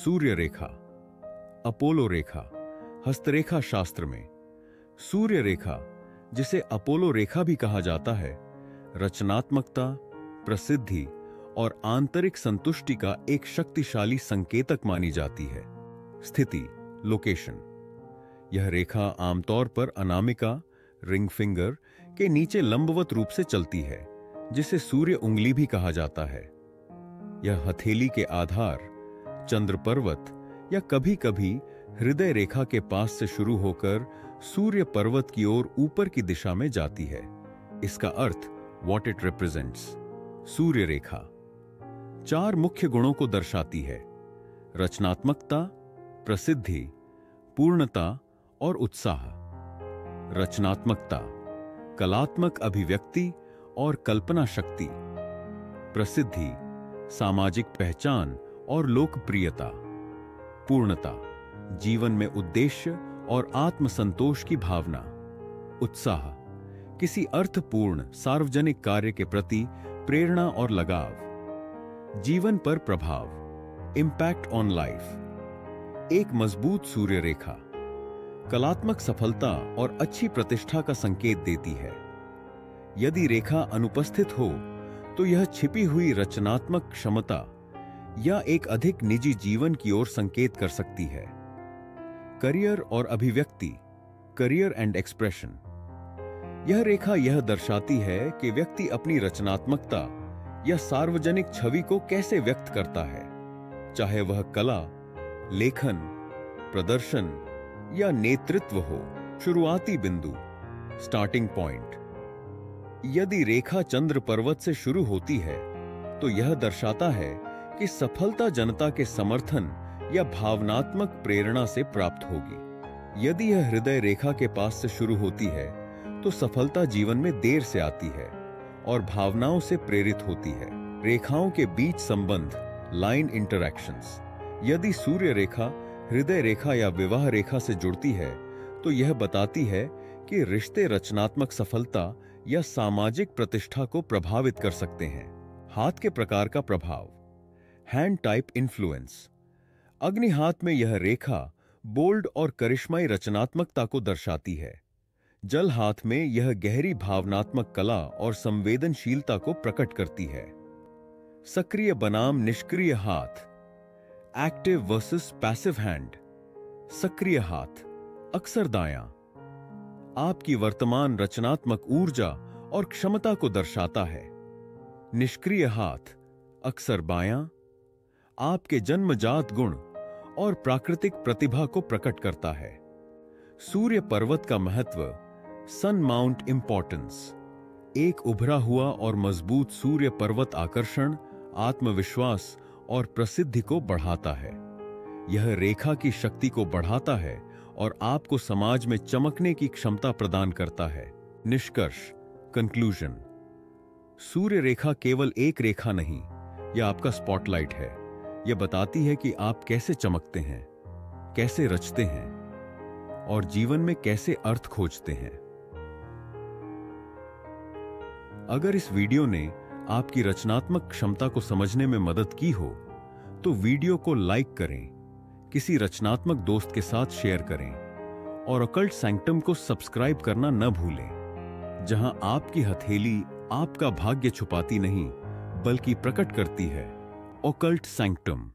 सूर्य रेखा, Apollo रेखा। हस्तरेखा शास्त्र में सूर्य रेखा, जिसे अपोलो रेखा भी कहा जाता है, रचनात्मकता, प्रसिद्धि और आंतरिक संतुष्टि का एक शक्तिशाली संकेतक मानी जाती है। स्थिति, लोकेशन। यह रेखा आमतौर पर अनामिका, रिंग फिंगर के नीचे लंबवत रूप से चलती है, जिसे सूर्य उंगली भी कहा जाता है। यह हथेली के आधार, चंद्र पर्वत या कभी-कभी हृदय रेखा के पास से शुरू होकर सूर्य पर्वत की ओर ऊपर की दिशा में जाती है। इसका अर्थ, व्हाट इट रिप्रेजेंट्स। सूर्य रेखा 4 मुख्य गुणों को दर्शाती है: रचनात्मकता, प्रसिद्धि, पूर्णता और उत्साह। रचनात्मकता, कलात्मक अभिव्यक्ति और कल्पना शक्ति। प्रसिद्धि, सामाजिक पहचान और लोकप्रियता। पूर्णता, जीवन में उद्देश्य और आत्मसंतोष की भावना। उत्साह, किसी अर्थपूर्ण सार्वजनिक कार्य के प्रति प्रेरणा और लगाव। जीवन पर प्रभाव, इंपैक्ट ऑन लाइफ। एक मजबूत सूर्य रेखा कलात्मक सफलता और अच्छी प्रतिष्ठा का संकेत देती है। यदि रेखा अनुपस्थित हो तो यह छिपी हुई रचनात्मक क्षमता या एक अधिक निजी जीवन की ओर संकेत कर सकती है। करियर और अभिव्यक्ति, करियर एंड एक्सप्रेशन। यह रेखा यह दर्शाती है कि व्यक्ति अपनी रचनात्मकता या सार्वजनिक छवि को कैसे व्यक्त करता है, चाहे वह कला, लेखन, प्रदर्शन या नेतृत्व हो। शुरुआती बिंदु, स्टार्टिंग पॉइंट। यदि रेखा चंद्र पर्वत से शुरू होती है तो यह दर्शाता है कि सफलता जनता के समर्थन या भावनात्मक प्रेरणा से प्राप्त होगी। यदि यह हृदय रेखा के पास से शुरू होती है तो सफलता जीवन में देर से आती है और भावनाओं से प्रेरित होती है। रेखाओं के बीच संबंध, लाइन इंटरैक्शंस। यदि सूर्य रेखा हृदय रेखा या विवाह रेखा से जुड़ती है तो यह बताती है कि रिश्ते रचनात्मक सफलता या सामाजिक प्रतिष्ठा को प्रभावित कर सकते हैं। हाथ के प्रकार का प्रभाव, हैंड टाइप इन्फ्लुएंस। अग्नि हाथ में यह रेखा बोल्ड और करिश्माई रचनात्मकता को दर्शाती है। जल हाथ में यह गहरी भावनात्मक कला और संवेदनशीलता को प्रकट करती है। सक्रिय बनाम निष्क्रिय हाथ, एक्टिव वर्सेस पैसिव हैंड। सक्रिय हाथ अक्सर दायां, आपकी वर्तमान रचनात्मक ऊर्जा और क्षमता को दर्शाता है। निष्क्रिय हाथ अक्सर बायां, आपके जन्मजात गुण और प्राकृतिक प्रतिभा को प्रकट करता है। सूर्य पर्वत का महत्व, सन माउंट इंपॉर्टेंस। एक उभरा हुआ और मजबूत सूर्य पर्वत आकर्षण, आत्मविश्वास और प्रसिद्धि को बढ़ाता है। यह रेखा की शक्ति को बढ़ाता है और आपको समाज में चमकने की क्षमता प्रदान करता है। निष्कर्ष, कंक्लूजन। सूर्य रेखा केवल एक रेखा नहीं, यह आपका स्पॉटलाइट है। यह बताती है कि आप कैसे चमकते हैं, कैसे रचते हैं और जीवन में कैसे अर्थ खोजते हैं। अगर इस वीडियो ने आपकी रचनात्मक क्षमता को समझने में मदद की हो तो वीडियो को लाइक करें, किसी रचनात्मक दोस्त के साथ शेयर करें और ऑकल्ट सैंक्टम को सब्सक्राइब करना न भूलें, जहां आपकी हथेली आपका भाग्य छुपाती नहीं बल्कि प्रकट करती है। Occult sanctum.